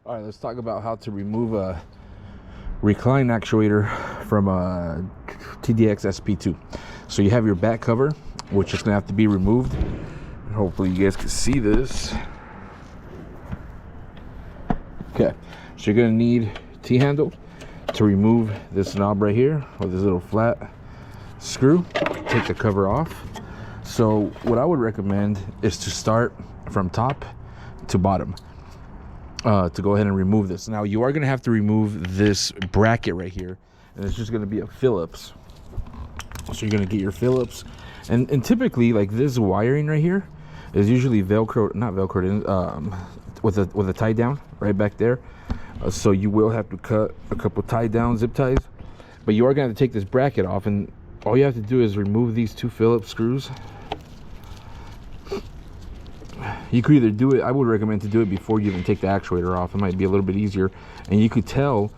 All right, let's talk about how to remove a recline actuator from a TDXSP2. So you have your back cover, which is going to have to be removed. Hopefully you guys can see this. Okay, so you're going to need T-handle to remove this knob right here, or this little flat screw. Take the cover off. So what I would recommend is to start from top to bottom. To go ahead and remove this. Now you are going to have to remove this bracket right here, and it's just going to be a Phillips. So you're going to get your Phillips, and typically like this wiring right here is usually velcro, not velcroed in, with a tie down right back there. So you will have to cut a couple tie down zip ties, but you are going to take this bracket off, and all you have to do is remove these two Phillips screws. You could either do it, I would recommend to do it before you even take the actuator off. It might be a little bit easier. And you could tell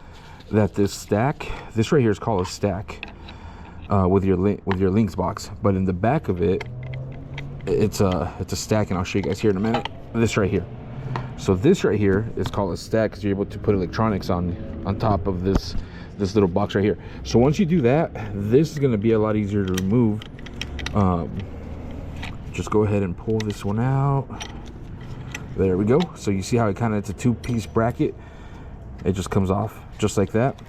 that this stack, this right here is called a stack with your links box, but in the back of it, it's a stack, and I'll show you guys here in a minute. This right here. So this right here is called a stack because you're able to put electronics on top of this little box right here. So once you do that, this is going to be a lot easier to remove. Just go ahead and pull this one out. There we go. So you see how it's a two-piece bracket. It just comes off just like that.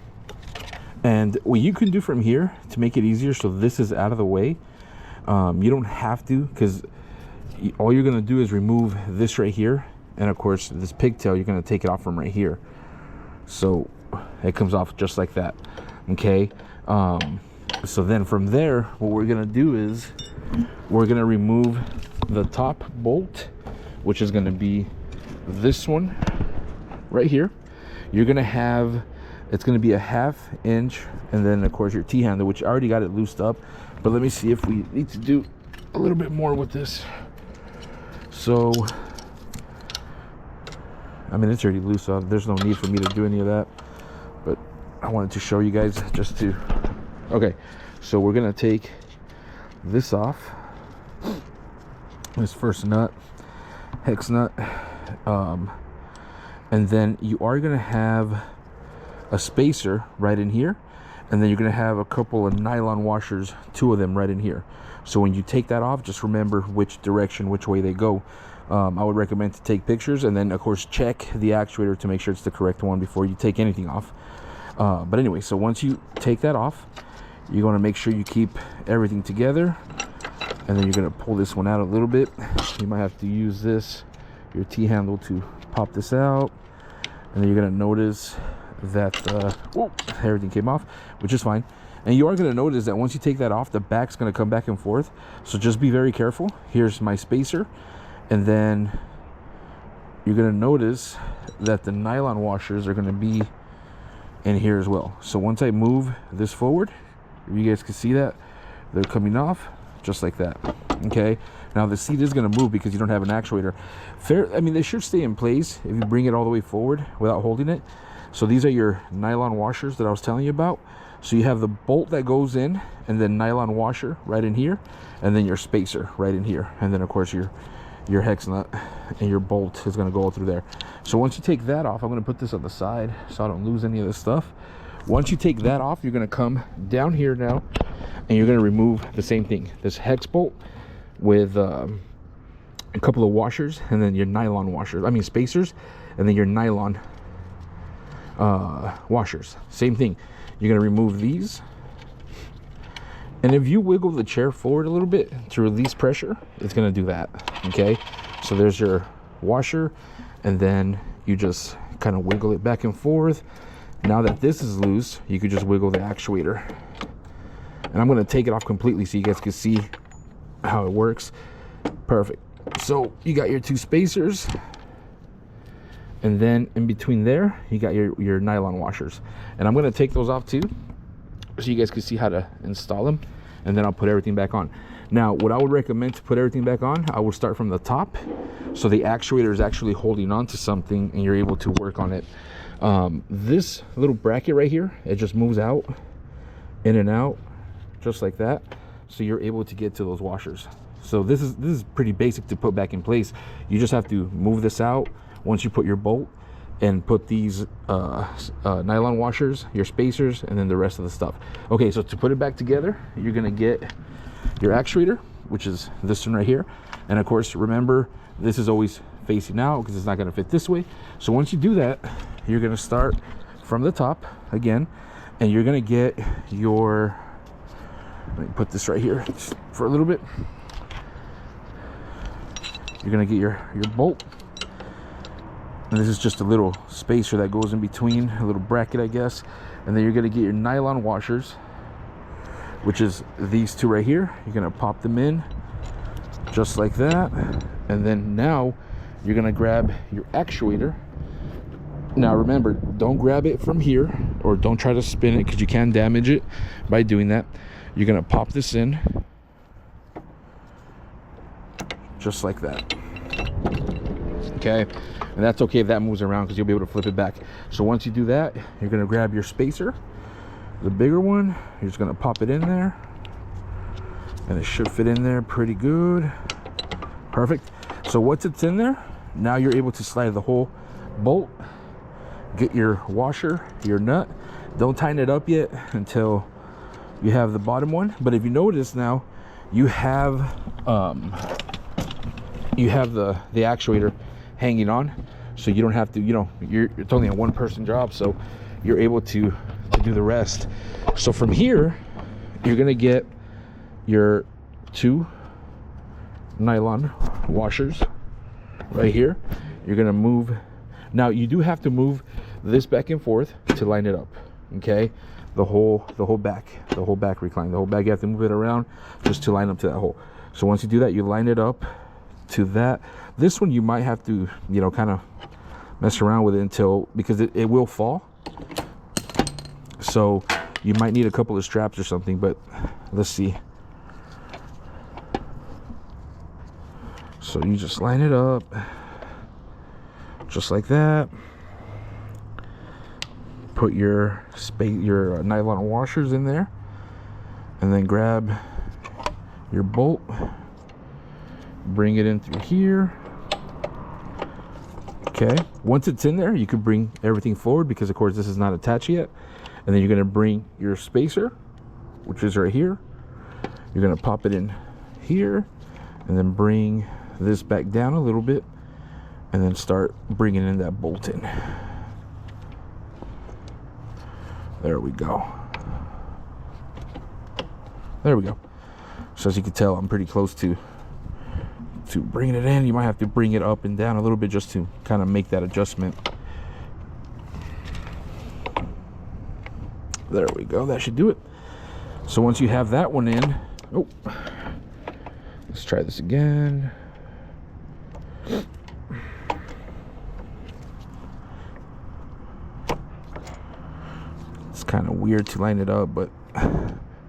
And what you can do from here to make it easier, so this is out of the way, you don't have to, because all you're going to do is remove this right here, and of course this pigtail, you're going to take it off from right here. So it comes off just like that. Okay. So then from there, what we're going to do is we're going to remove the top bolt, which is going to be this one right here. You're going to have, it's going to be a 1/2 inch, and then of course your T-handle, which I already got it loosed up, but let me see if we need to do a little bit more with this. So I mean, it's already loose up, there's no need for me to do any of that, but I wanted to show you guys just to. Okay, so we're going to take this off, this first nut, hex nut, and then you are going to have a spacer right in here, and then you're going to have a couple of nylon washers, 2 of them right in here. So when you take that off, just remember which direction, which way they go. I would recommend to take pictures, and then of course check the actuator to make sure it's the correct one before you take anything off. But anyway, so once you take that off, you're going to make sure you keep everything together, and then you're going to pull this one out a little bit. You might have to use your T-handle to pop this out, and then you're going to notice that everything came off, which is fine. And you are going to notice that once you take that off, the back's going to come back and forth, so just be very careful. Here's my spacer, and then you're going to notice that the nylon washers are going to be in here as well. So once I move this forward, you guys can see that they're coming off just like that. Okay, now the seat is going to move because you don't have an actuator. I mean, they should stay in place if you bring it all the way forward without holding it. So these are your nylon washers that I was telling you about. So you have the bolt that goes in, and then nylon washer right in here, and then your spacer right in here, and then of course your hex nut and your bolt is going to go all through there. So once you take that off, I'm going to put this on the side so I don't lose any of this stuff. Once you take that off, you're going to come down here now, and you're going to remove the same thing, this hex bolt with a couple of washers, and then your nylon washers, I mean spacers, and then your nylon washers. Same thing. You're going to remove these, and if you wiggle the chair forward a little bit to release pressure, it's going to do that. Okay, so there's your washer, and then you just kind of wiggle it back and forth. Now that this is loose, you could just wiggle the actuator, and I'm going to take it off completely so you guys can see how it works. Perfect. So you got your 2 spacers, and then in between there you got your nylon washers, and I'm going to take those off too so you guys can see how to install them, and then I'll put everything back on. Now what I would recommend to put everything back on, I will start from the top, so the actuator is actually holding on to something and you're able to work on it. This little bracket right here, it just moves out, in and out, just like that, so you're able to get to those washers. So this is pretty basic to put back in place. You just have to move this out once you put your bolt, and put these nylon washers, your spacers, and then the rest of the stuff. Okay, so to put it back together, you're gonna get your actuator, which is this one right here. And of course, remember, this is always facing out because it's not gonna fit this way. So once you do that, you're gonna start from the top again, and you're gonna get your, let me put this right here for a little bit. You're gonna get your bolt. And this is just a little spacer that goes in between, a little bracket, I guess. And then you're gonna get your nylon washers, which is these two right here. You're gonna pop them in just like that. And then now you're gonna grab your actuator. Now remember, don't grab it from here, or don't try to spin it because you can damage it by doing that. You're gonna pop this in just like that. Okay, and that's okay if that moves around because you'll be able to flip it back. So once you do that, you're gonna grab your spacer, the bigger one. You're just gonna pop it in there, and it should fit in there pretty good. Perfect. So once it's in there, now you're able to slide the whole bolt, get your washer, your nut. Don't tighten it up yet until you have the bottom one. But if you notice now, you have the actuator hanging on, so you don't have to, you know, it's only a one-person job, so you're able to do the rest. So from here, you're gonna get your two nylon washers right here. You're gonna move. Now you do have to move this back and forth to line it up. Okay, the whole back recline, the whole back. You have to move it around just to line up to that hole. So once you do that, you line it up to that. This one you might have to, you know, kind of mess around with it until, because it will fall. So you might need a couple of straps or something, but let's see. So you just line it up just like that. Put your nylon washers in there, and then grab your bolt, bring it in through here. Okay, once it's in there, you can bring everything forward because of course this is not attached yet. And then you're going to bring your spacer, which is right here. You're going to pop it in here, and then bring this back down a little bit, and then start bringing in that bolt in. There we go. There we go. So as you can tell, I'm pretty close to bringing it in. You might have to bring it up and down a little bit just to kind of make that adjustment. There we go. That should do it. So once you have that one in, oh, let's try this again. It's kind of weird to line it up, but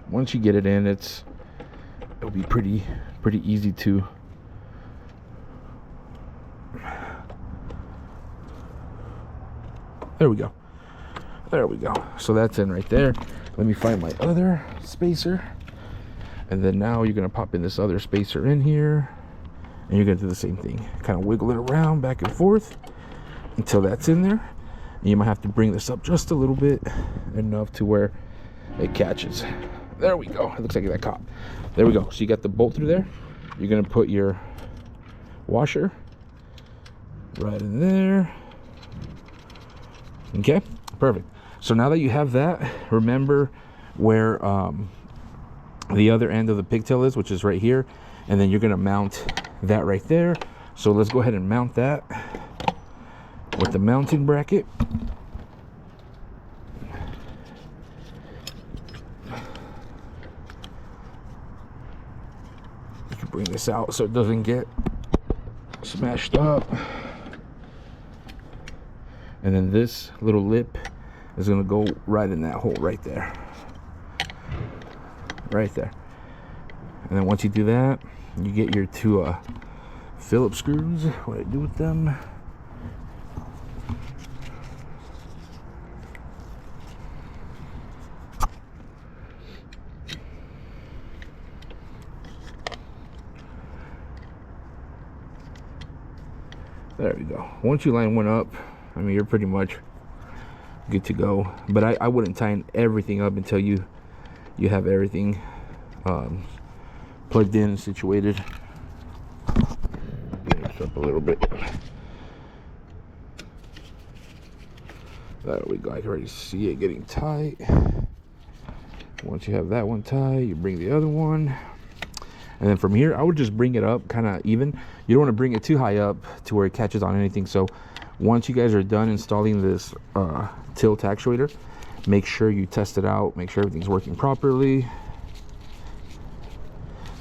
once you get it in, it'll be pretty easy to. There we go. There we go. So that's in right there. Let me find my other spacer. And then now you're going to pop in this other spacer in here. And you're going to do the same thing. Kind of wiggle it around back and forth until that's in there. And you might have to bring this up just a little bit, enough to where it catches. There we go. It looks like that caught. There we go. So you got the bolt through there. You're going to put your washer right in there. Okay, perfect. So now that you have that, remember where the other end of the pigtail is, which is right here, and then you're going to mount that right there. So let's go ahead and mount that with the mounting bracket. You can bring this out so it doesn't get smashed up. And then this little lip is going to go right in that hole right there. Right there. And then once you do that, you get your two Phillips screws. What do I do with them? There we go. Once you line one up, I mean, you're pretty much good to go. But I wouldn't tighten everything up until you have everything plugged in and situated. Get this up a little bit. There we go. I can already see it getting tight. Once you have that one tight, you bring the other one, and then from here I would just bring it up kind of even. You don't want to bring it too high up to where it catches on anything. So once you guys are done installing this tilt actuator, make sure you test it out, make sure everything's working properly.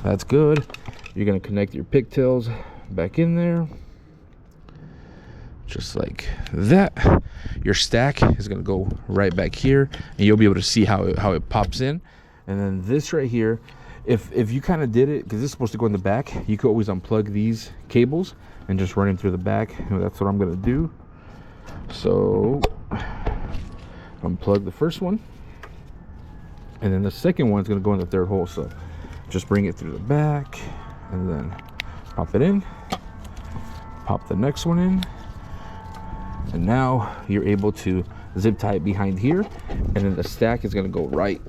That's good. You're going to connect your pigtails back in there just like that. Your stack is going to go right back here, and you'll be able to see how it pops in. And then this right here, if you kind of did it, because this is supposed to go in the back, you could always unplug these cables and just run them through the back. And that's what I'm going to do. So unplug the first one, and then the second one's going to go in the third hole. So just bring it through the back and then pop it in, pop the next one in, and now you're able to zip tie it behind here, and then the stack is going to go right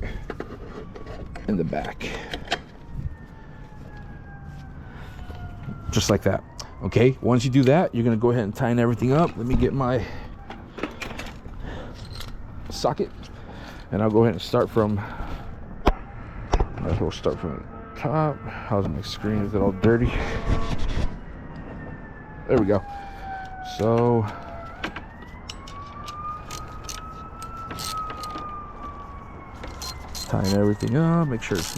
in the back, just like that. Okay, once you do that, you're going to go ahead and tighten everything up. Let me get my socket, and I'll go ahead and start from, might as well start from the top. How's my screen? Is it all dirty? There we go. So tying everything up, make sure it's